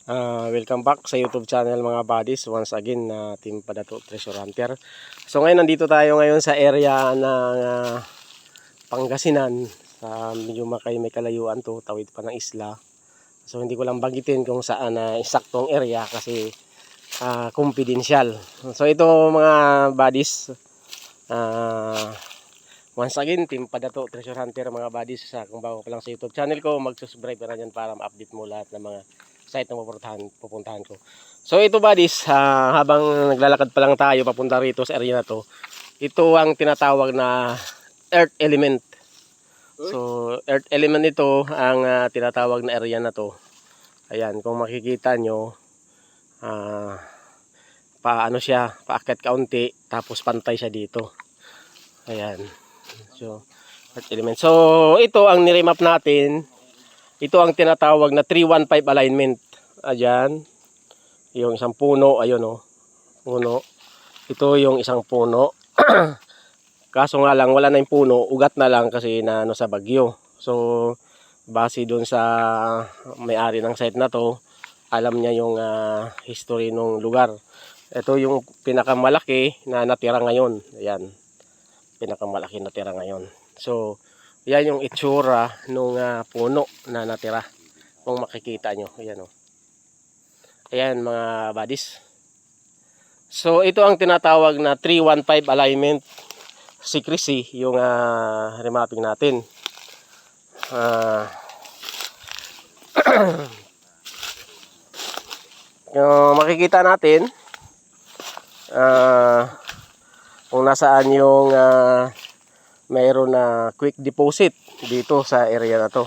Welcome back sa YouTube channel mga buddies. Once again na Team Padato Treasure Hunter. So ngayon nandito tayo ngayon sa area ng Pangasinan. Medyo may kalayuan to, tawid pa ng isla. So hindi ko lang banggitin kung saan na eksaktong area kasi confidential. So ito mga buddies, once again Team Padato Treasure Hunter mga buddies. Kung bago pa lang sa YouTube channel ko, mag-subscribe ka na dyan para ma-update mo lahat ng mga site na pupuntahan ko. So ito buddies, habang naglalakad pa lang tayo papunta rito sa area na to, ito ang tinatawag na earth element. So earth element ito ang tinatawag na area na to. Ayan, kung makikita nyo, paano siya, paakyat kaunti, tapos pantay siya dito. Ayan, so earth element. So ito ang niremap natin. Ito ang tinatawag na 315 alignment. Ayan. Yung isang puno. Ayun o. Puno. Ito yung isang puno. Kaso nga lang wala na yung puno. Ugat na lang kasi na sa bagyo. So base dun sa may-ari ng site na to, alam niya yung history ng lugar. Ito yung pinakamalaki na natira ngayon. Ayan. Pinakamalaki natira ngayon. So yan yung itsura nung puno na natira. Kung makikita nyo. Ayan o. Ayan mga buddies. So ito ang tinatawag na 315 alignment secrecy. Yung remapping natin. Yung makikita natin kung nasaan yung mayroon na quick deposit dito sa area na to.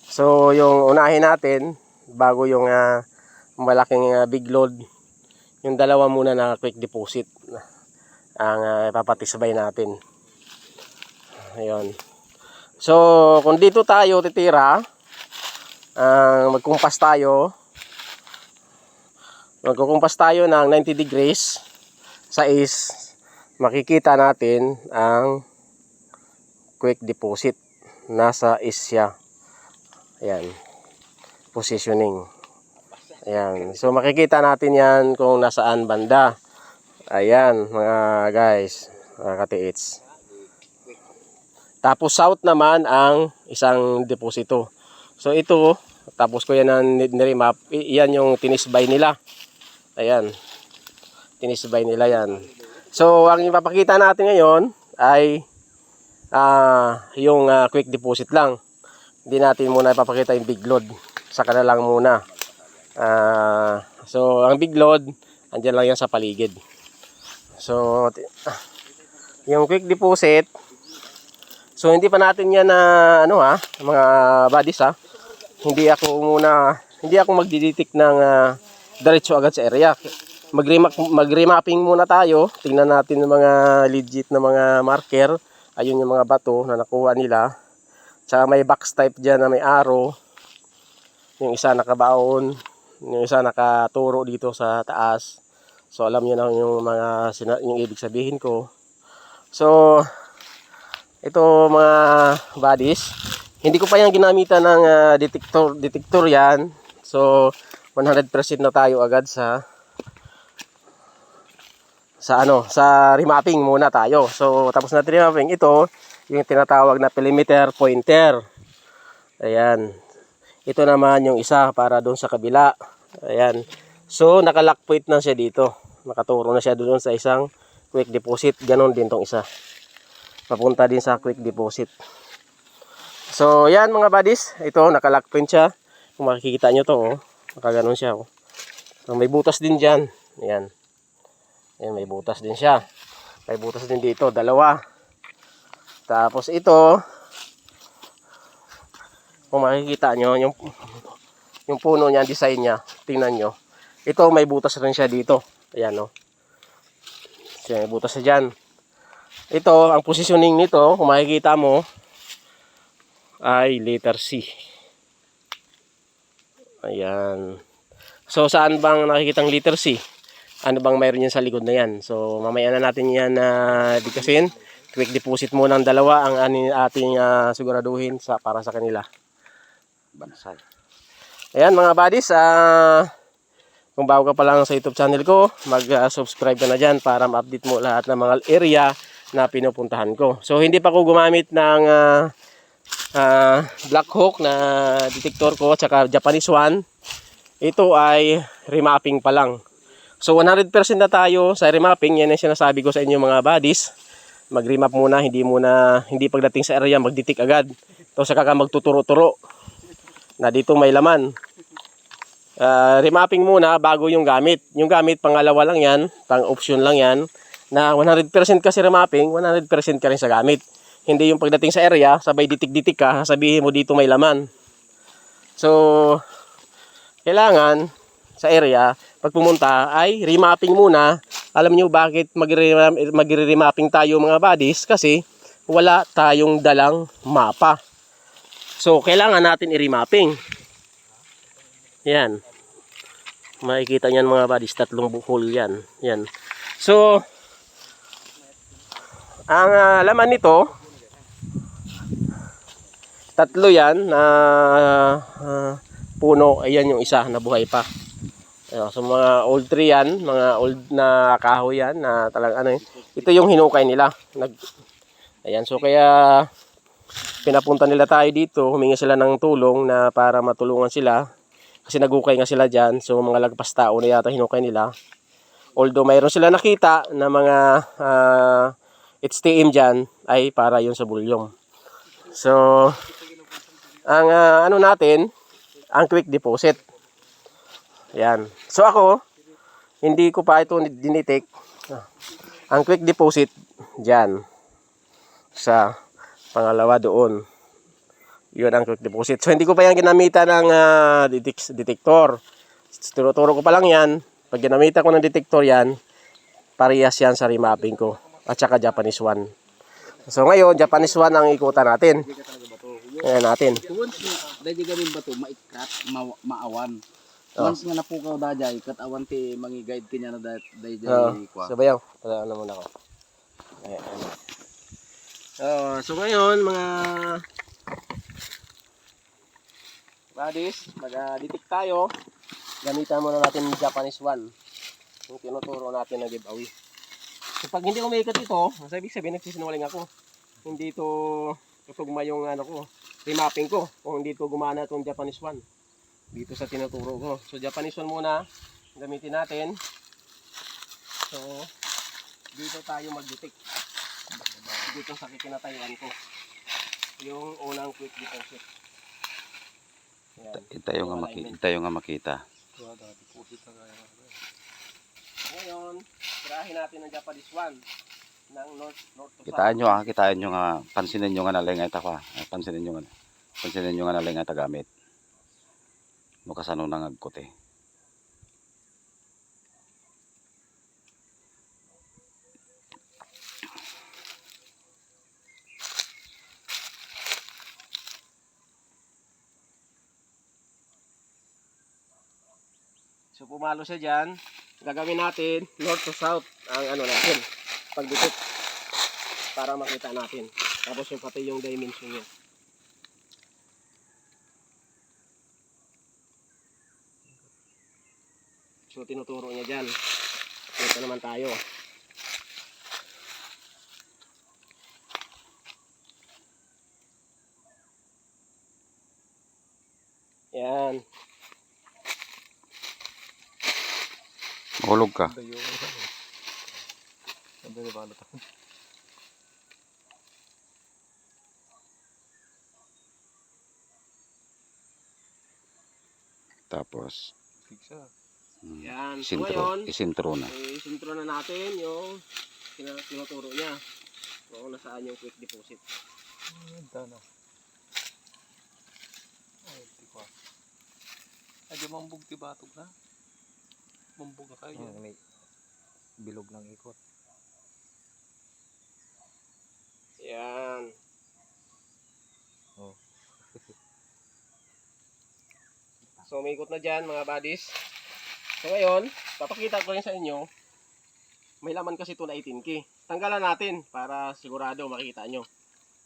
So yung unahin natin bago yung malaking big load, yung dalawa muna na quick deposit ang ipapatisbay natin. Ayun. So kung dito tayo titira, magkumpas tayo ng 90 degrees sa east, makikita natin ang quick deposit. Nasa east siya. Ayan. Positioning. Ayan. So makikita natin yan kung nasaan banda. Ayan mga guys. Mga katiits. Tapos south naman ang isang deposito. So ito, tapos ko yan ang niremap. Yan yung tinisbay nila. Ayan. Tinisbay nila yan. So ang ipapakita natin ngayon ay yung quick deposit lang. Hindi natin muna ipapakita yung big load. Saka na lang muna. So ang big load andyan lang yan sa paligid. So yung quick deposit, so hindi pa natin yan na mga buddies Hindi ako magdidetect ng diretso agad sa area. Mag-remapping muna tayo. Tingnan natin ng mga legit na mga marker. Ayun yung mga bato na nakuha nila. Tsaka may box type dyan na may arrow. Yung isa nakabaon. Yung isa nakaturo dito sa taas. So alam nyo na yung ibig sabihin ko. So ito mga buddies, hindi ko pa yan ginamitan ng detector yan. So 100% na tayo agad sa remapping muna tayo. So tapos na remapping, ito yung tinatawag na perimeter pointer. Ayan. Ito naman yung isa para doon sa kabila. Ayan. So naka-lock point na siya dito. Nakaturo na siya doon sa isang quick deposit. Ganon din tong isa. Papunta din sa quick deposit. So yan mga buddies, ito naka-lock point siya. Kung makikita nyo to, nakaganon siya. So, may butas din dyan. Ayan. Ayan, may butas din siya. May butas din dito, dalawa. Tapos ito, kung makikita nyo, yung puno niya, design niya, tingnan nyo. Ito, may butas rin siya dito. Ayan o. So, may butas siya dyan. Ito, ang positioning nito, kung makikita mo, ay letter C. Ayan. So, saan bang nakikitang letter C? Ano bang mayroon yan sa likod na yan? So mamaya na natin yan bigkasin. Quick deposit muna ng dalawa ang ating siguraduhin para sa kanila. Ayan mga buddies, Kung bago ka pa lang sa YouTube channel ko, mag-subscribe ka na dyan para ma-update mo lahat ng mga area na pinupuntahan ko. So hindi pa ako gumamit ng Black Hawk na detector ko at saka Japanese one. Ito ay remapping pa lang. So 100% na tayo sa remapping. Yan ang sinasabi ko sa inyo mga buddies. Mag-remap muna, hindi pagdating sa area mag-detect agad. Ito saka ka magtuturo-turo na dito may laman. Remapping muna bago yung gamit. Yung gamit pangalawa lang yan, pang option lang yan. Na 100% kasi remapping, 100% ka rin sa gamit. Hindi yung pagdating sa area, sabay ditik-ditik ka, sabihin mo dito may laman. So kailangan sa area, pag pumunta ay remapping muna. Alam nyo bakit magre-remapping tayo mga buddies? Kasi wala tayong dalang mapa. So kailangan natin i-remapping. Yan. Makikita niyan mga buddies, tatlong hole yan. Yan. So ang laman nito, tatlo yan na puno. Ayan yung isa na buhay pa. So mga old tree yan, mga old na kahoy yan na talagang ano, ito yung hinukay nila. Ayan, so kaya pinapunta nila tayo dito, humingi sila ng tulong na para matulungan sila. Kasi nagukay nga sila dyan, so mga lagpas tao na yata hinukay nila. Although mayroon sila nakita na mga HTM dyan ay para yun sa bulyong. So ang ano natin, ang quick deposit. Yan. So ako, hindi ko pa ito dinitik. Ang quick deposit dyan. Sa pangalawa doon. Yun ang quick deposit. So hindi ko pa yan ginamitan ng detector. Tinuturo ko pa lang yan. Pag ginamitan ko ng detector yan, parehas yan sa remapping ko. At saka Japanese one. So ngayon, Japanese one ang ikutan natin. Ayan natin. Once dahil gamin ba to maikat maawan. Once nga napukaw dajay kat awan ti mangi-guide kanya na dahil kwa. So bayaw, ano muna ko. Ayan. So ngayon mga buddies, mag-detect tayo. Gamitan muna natin yung Japanese one. Yung tinuturo natin na giveaway. So pag hindi umiikot ito, ibig sabihin nagsisinungaling ako. Hindi ito tutugma yung ano ko, remapping ko. Kung hindi ito gumana itong Japanese one. Dito sa tinuturo ko. So Japanese one muna, gamitin natin. So dito tayo mag-detect. Dito sa kikinatayuan ko. Yung unang quick deposit. Tayo nga makita. Ngayon, tirahin natin ang Japanese one ng north to Kitaan south. nyo nga, pansinin nyo nga nalingay ta kwa. Pansinin nyo nga nalingay ta gamit. No kasano nang agkote. So pumalo siya dyan, gagawin natin north to south ang ano natin, pagdikit para makita natin. Tapos yung pati yung dimension niya. So tinuturo niya dyan. Dito naman tayo. Yan. Mahulog ka. Tapos Yan. So ngayon, isintro na. isintro na natin yung tinuturo niya. So nasaan yung quick deposit. Ay di mambug ti batog na. Mambug ka kayo. May bilog ng ikot. Yan. Oh. So umikot na dyan mga buddies. So ngayon, papakita ko rin sa inyo. May laman kasi ito na 18K. Tanggalan natin para sigurado makikita nyo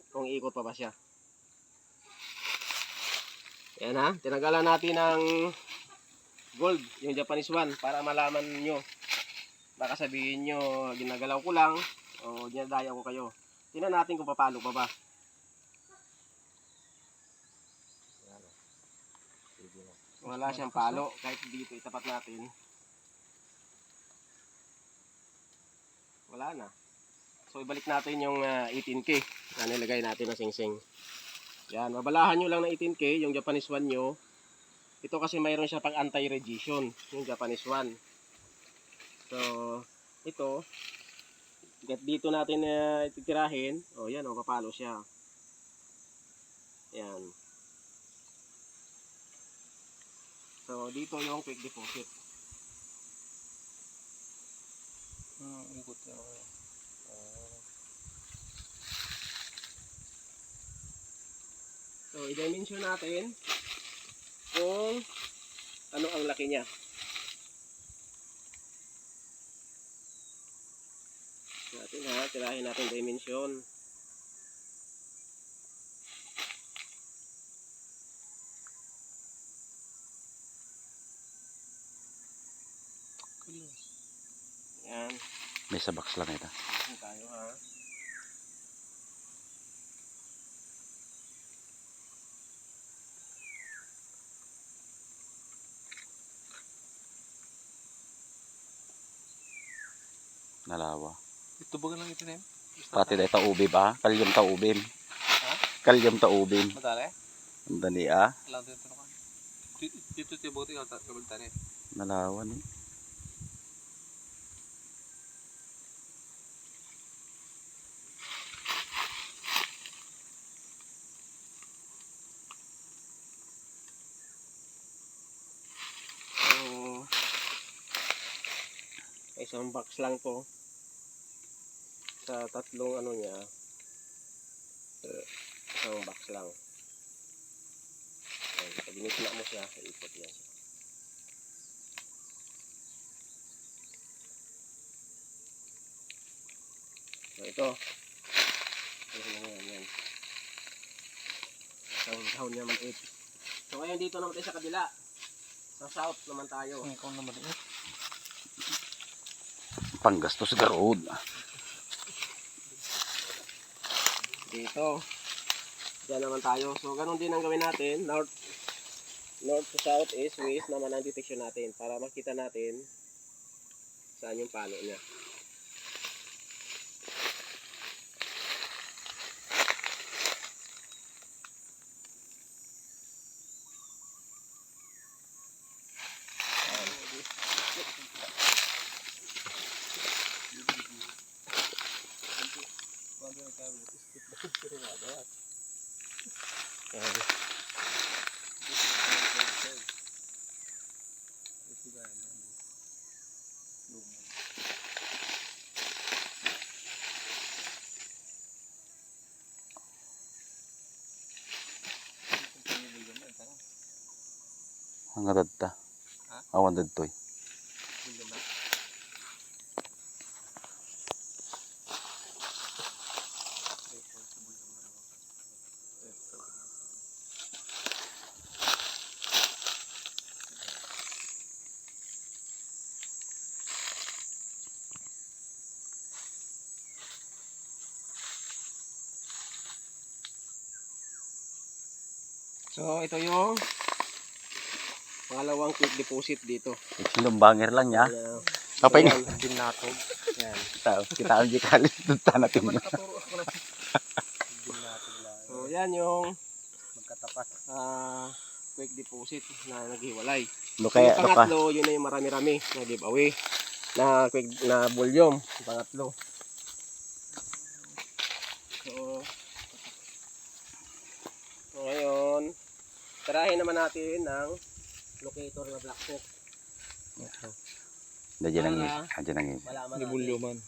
kung iikot pa ba siya. Yan ha, tinanggalan natin ng gold, yung Japanese one, para malaman nyo. Baka sabihin nyo, ginagalaw ko lang, o dinadaya ko kayo. Tingnan natin kung papalo pa ba. Wala siyang palo, kahit dito itapat natin. Wala na. So ibalik natin yung 18K na nilagay natin na singsing. Yan, babalahan nyo lang ng 18K, yung Japanese one nyo. Ito kasi mayroon siya pang anti-radiation, yung Japanese one. So, ito, dito natin titirahin. O yan, papalo siya. Yan. So, dito yung quick deposit. Ikot na ako. So, i-dimension natin kung ano ang laki niya. Natin tirahin natin dimension. Yan. May sa box lang ito. Diyan tayo ha. Nalawa. Ito ba lang ito na yun? Pati dahil taubim kalyom taubim. Ha? Kalyom taubim. Madali? Ang dali Alam dito na kan. Dito tiyo buti ka kabalitan eh. Nalawa ni. So, isang box lang to. Sa tatlong ano niya. Isang box lang. Pag ginisla mo siya, ikot niya siya. So ito. Yan. Sound niya man 8. So ngayon dito naman tayo sa kabila. Sa south naman tayo. Ikaw naman eh. Panggastos garod. Dito. Diyan naman tayo. So ganun din ang gawin natin. North to south, east, west naman ang detection natin. Para makita natin saan yung palo niya. Ayan. Ang gadad awan dadtoy. So ito yung pangalawang quick deposit dito. Lumbanger lang niya. Ayan. Kapay Ayan, binatog. Yan. kita ang gikalit dito natin mo. So yan yung Magkatapat. quick deposit na naghiwalay. Lo So, kaya yung pangatlo, yun na yung marami-rami na giveaway na quick na volume. Yung pangatlo. So ngayon, tirahin naman natin ng locator na black hook. Dadyan ang Malaman Libulyo natin.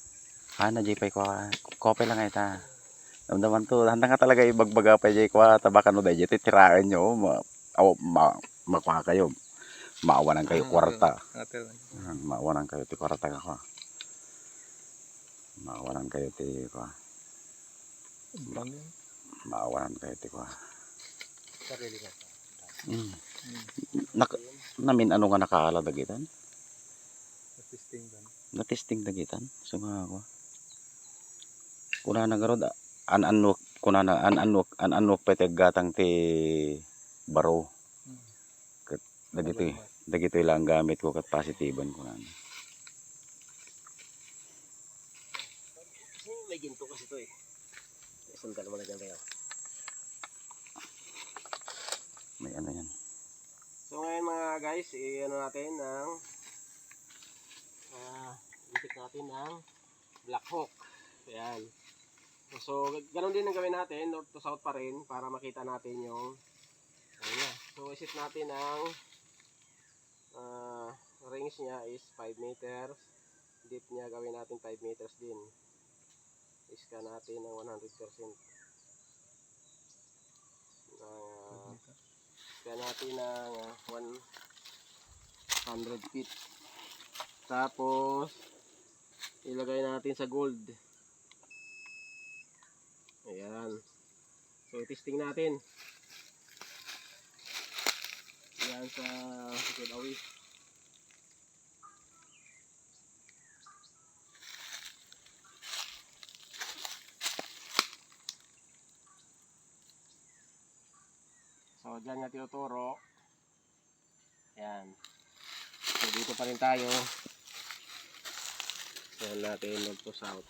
man. na jay ko kope lang ita. Namdaman to handa nga talaga ibagbaga pa jay ko tabakan no dayjay titiraan nyo makuha kayo. Maawanan kayo kwarta. Maawanan kayo ti kwarta ka ko. Maawanan kayo ti ko. Maawanan kayo ti ko. Sarili na. Namin ano nga nakaala dagitan? Testing ba? Na-testing dagitan. So nga ako. Kuna na garod an-anwak kuna na an-anwak pa gatang ti baro. Kat dagito lang gamit ko kat positiban ko na. May ginto kasi ito eh. Sundal mo na dyan tayo. May ano yan. So ngayon mga guys, i-ano natin ng itik natin ng Black Hawk. Ayan. So ganun din ang gawin natin, north to south pa rin para makita natin yung ayan. So isit natin ang range niya is 5 meters. Deep niya gawin natin 5 meters din. Iska natin ng 100%. Iska natin ng 100 feet. Tapos ilagay natin sa gold. Ayan. So testing natin. Ayan sa giveaway. So dyan nga tinuturo. Ayan. So dito pa rin tayo. Ayan natin north to south.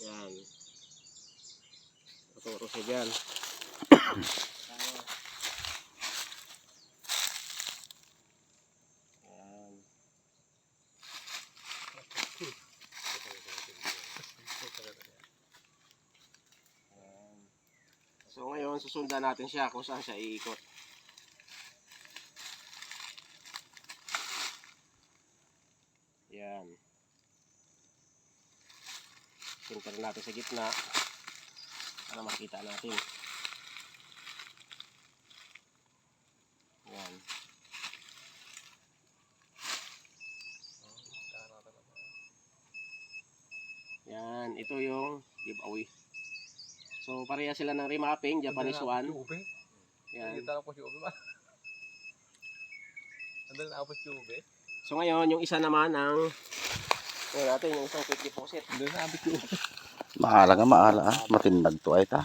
Ayan. Tuturo siya dyan. Tayo. Ayan. Ayan. So ngayon susundan natin siya kung saan siya iikot. Ayan. Center natin sa gitna para makita natin. Ayan. Yan, ito yung giveaway. So pareha sila ng remapping, Japanese one. Yan. So ngayon, yung isa naman ang natin yung isang quick deposit. Maala nga maala ah. Matindag to ay ta.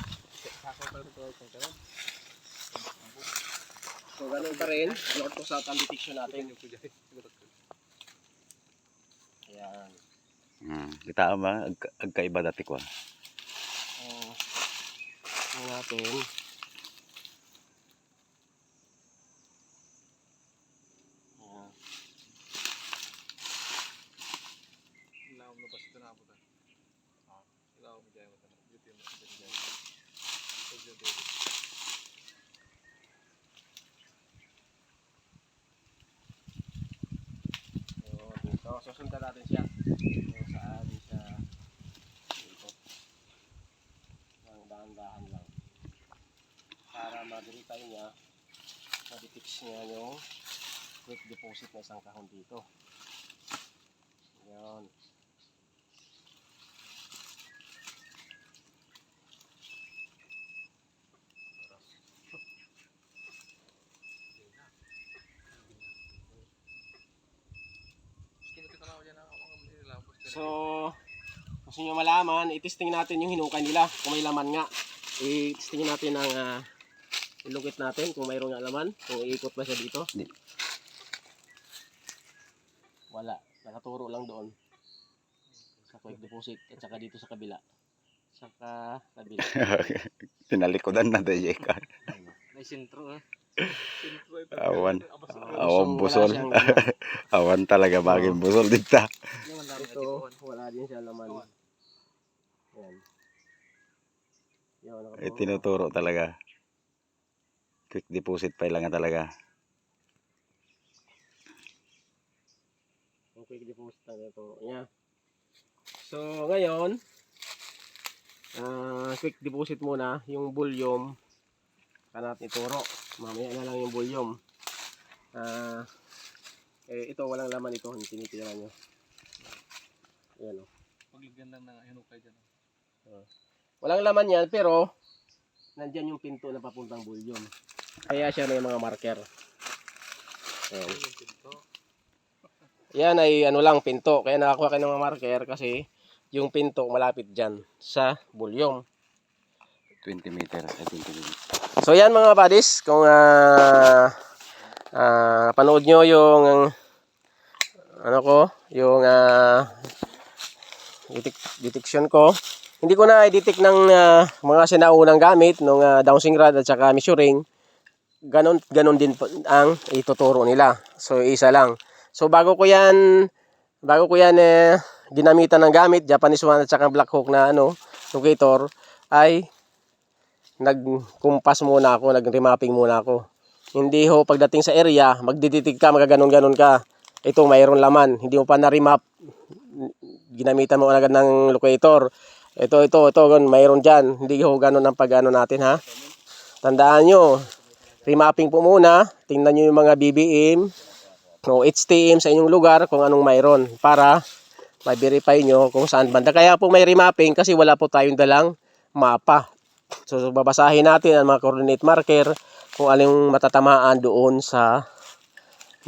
So ganun pa rin, north to south ang detection natin. Ayan. Kita ba agkaiba dati ko. Ito natin. Ayan. So susundan natin siya kung saan siya ikot ng dahan-dahan lang para ma-verify niya, ma-detect niya yung quick deposit na isang kahon dito. Ayan. So, gusto nyo malaman, i-testing natin yung hinukay nila kung may laman nga. I-testing natin ang ilukit natin kung mayroong nga laman, kung iikot ba siya dito. Hindi. Wala, nakaturo lang doon sa quick deposit at saka dito sa kabila. Saka kabila. Tinalikodan na dayay ka. May sentro ah. Awan. So, Awan wala busol. siyang laman. Awan talaga baging busol dito. Ito, wala din siya laman. Yan. Yan, nakaturo. Tinuturo talaga. Quick deposit pa lang talaga. Quick deposit na ito. Yeah. So, ngayon, quick deposit muna yung volume ka natin ituro. Mamaya na lang yung volume. ito, walang laman ito. Hindi tinitira nyo. Ayan, oh. Paglagyan lang ng hinukay dyan. Walang laman yan, pero nandyan yung pinto na papuntang bulyon. Kaya siya may mga marker. Ayan. Yan ay ano lang, pinto. Kaya nakakuha kayo ng mga marker kasi yung pinto malapit dyan sa bulyon. 20 meters. 20 meters. So yan mga buddies, kung panood nyo yung ano ko, yung detection ko. Hindi ko na i-detect ng mga sinaunang gamit nung dowsing rod at saka measuring. Ganon din ang ituturo nila. So isa lang. So bago ko yan ginamitan ng gamit, Japanese one at saka black hook na locator, ay nagkumpas muna ako, nag-remapping muna ako. Hindi ho pagdating sa area, magdiditig ka, magaganon-ganon ka. Ito mayroon laman, hindi mo pa na-remap. Ginamitan mo agad ng locator. Ito, mayroon dyan. Hindi ho ganon ang pag-ano natin, ha. Tandaan nyo, remapping po muna. Tingnan nyo yung mga BBM o HTM sa inyong lugar kung anong mayroon para ma-verify nyo kung saan banda. Kaya po may remapping kasi wala po tayong dalang mapa. So babasahin natin ang mga coordinate marker kung anong matatamaan doon sa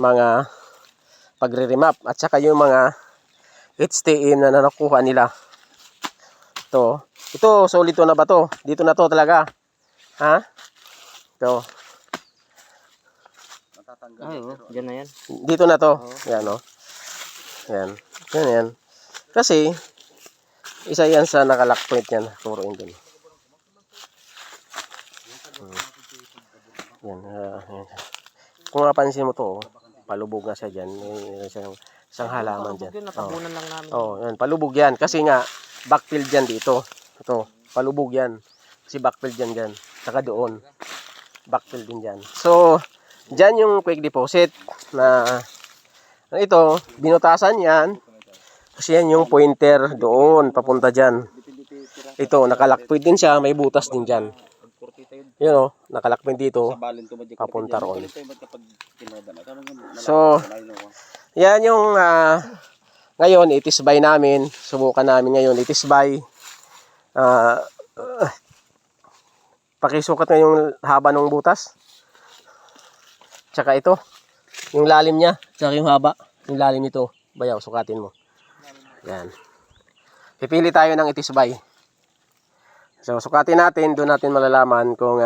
mga pagre-remap at saka yung mga HTM na nakuha nila. Ito solid to na ba to? Dito na to talaga. Ha? Ito. Ay, dyan na yan. Dito na to. Yan, oh. Yan. Yan. Kasi isa yan sa naka-lock point yan. Turuin dun. Yan. Kung mapansin mo to, palubog na siya dyan. May isang halaman dyan. Natabunan lang namin. Yan. Palubog yan. Kasi nga, backfield yan dito. Ito. Palubog yan. Kasi backfield yan dyan. Saka doon. Backfield din dyan. So, dyan yung quick deposit na ito, binutasan yan. Kasi yan yung pointer doon, papunta dyan. Ito, nakalakpoint din siya. May butas din dyan. Yun o, nakalakpoint dito. Papunta roon. So, yan yung ngayon, itisbay namin. Subukan namin ngayon, itisbay. Pakisukat nga yung haba ng butas. Tsaka ito, yung lalim niya. Tsaka yung haba. Yung lalim nito. Bayaw, sukatin mo. Yan. Pipili tayo ng itisbay. So, sukatin natin. Doon natin malalaman kung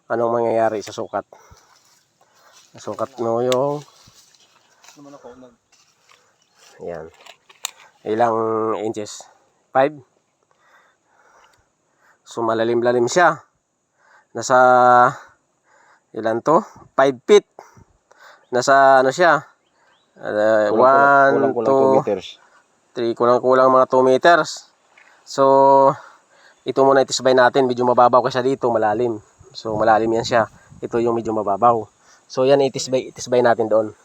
anong mangyayari sa sukat. Sukat mo yung yan. Ilang inches? 5. So malalim-lalim siya. Nasa ilan to? 5 feet. Nasa ano siya? 1, 2, 3, kulang-kulang mga 2 meters. So ito muna itisbay natin. Medyo mababaw kasi dito, malalim. So malalim yan siya. Ito yung medyo mababaw. So yan itisbay natin doon.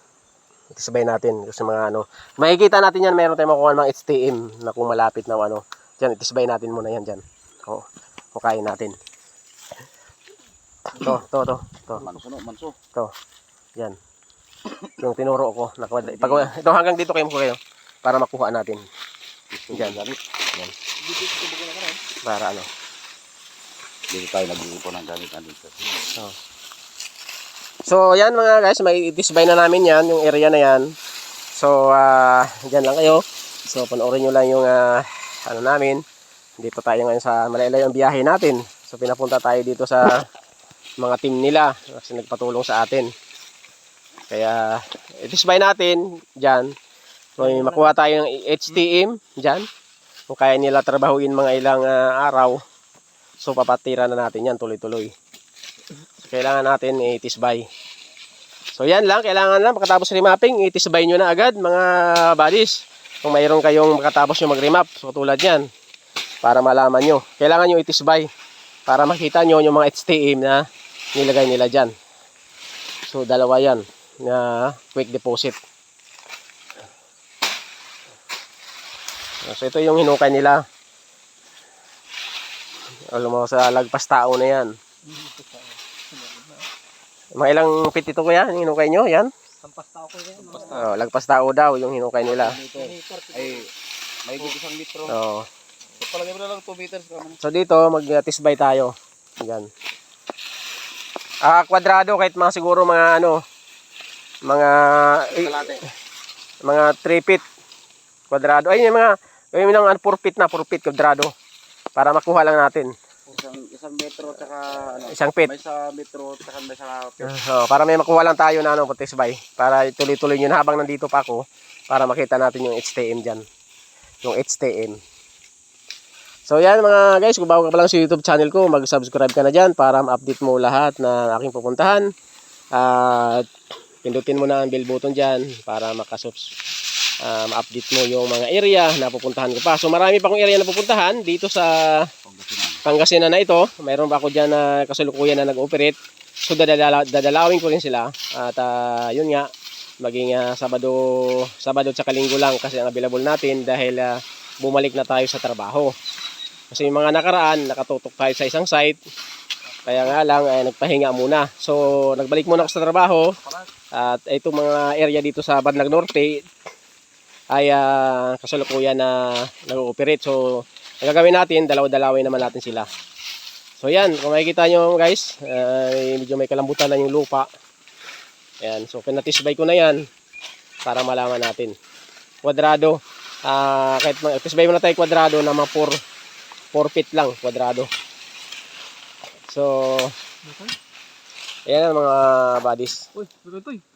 Itisbay natin kasi mga makikita natin yan, meron tayong makuha ng mga HTM na kung malapit na Diyan, itisbay natin muna yan dyan. Hukayin natin. To. Yan. Yung tinuro ko. Ito hanggang dito kayo para makuha natin. Diyan. Yan. Para Dito tayo nag-iipon ng gamit dito. So, yan mga guys, may itisbay na namin yan, yung area na yan. So, dyan lang kayo. So, panoorin nyo lang yung namin. Dito tayo ngayon sa malaylay ang biyahe natin. So, pinapunta tayo dito sa mga team nila kasi nagpatulong sa atin. Kaya, itisbay natin dyan. So, may makuha tayo ng HTM dyan. Kung kaya nila trabahuin mga ilang araw. So, papatira na natin yan tuloy-tuloy. Kailangan natin itisbay. So yan lang, kailangan lang pagkatapos remapping, itisbay nyo na agad mga buddies. Kung mayroon kayong makatapos nyo mag-remap, so tulad yan, para malaman nyo. Kailangan nyo itisbay para makita nyo yung mga HTM na nilagay nila dyan. So dalawa yan na quick deposit. So ito yung hinukay nila. Alam mo, sa lagpas tao na yan. Mga ilang feet ito kuya? Hinukay nyo? Yan? Sampas tao ko yan. Oh, lagpas tao daw yung hinukay nila. Ay, may isang litro. Oh. So, palagay mo na lang 2 meters naman. So dito mag-tisbay tayo. Yan. Kwadrado kahit mga siguro mga ano mga Kalate. mga 3 feet kwadrado. Ay yung mga gawin mo ng 4 feet na 4 feet kwadrado para makuha lang natin. Isang metro tsaka ano. Isang feet. May sa metro tsaka may sa feet. Para may makuha lang tayo na ano patisbay para tuloy-tuloy yun habang nandito pa ako para makita natin yung HTM diyan. Yung HTM. So yan mga guys, kung bago ka pa lang sa YouTube channel ko, mag-subscribe ka na dyan para ma-update mo lahat na aking pupuntahan. At pindutin mo na ang bell button dyan para ma-update mo yung mga area na pupuntahan ko pa. So marami pa akong area na pupuntahan dito sa Pangasinan na ito. Mayroon pa ako dyan na kasalukuyan na nag-operate. So dadalawin ko rin sila. At yun nga, maging Sabado at Linggo lang kasi ang available natin dahil bumalik na tayo sa trabaho. Kasi yung mga nakaraan, nakatutok tayo sa isang site. Kaya nga lang, nagpahinga muna. So, nagbalik muna ako sa trabaho. At itong mga area dito sa Badlag Norte ay kasalukuyan na nag-ooperate. So, ang gagawin natin, dalaw-dalawin naman natin sila. So, yan. Kung makikita nyo guys, medyo may kalambutan na yung lupa. Ayan. So, pinatisbay ko na yan para malaman natin. Kwadrado. Kahit tisbay mo na tayo kwadrado na mga 4 feet lang kwadrado. So, ayan ang mga buddies. Uy, ito.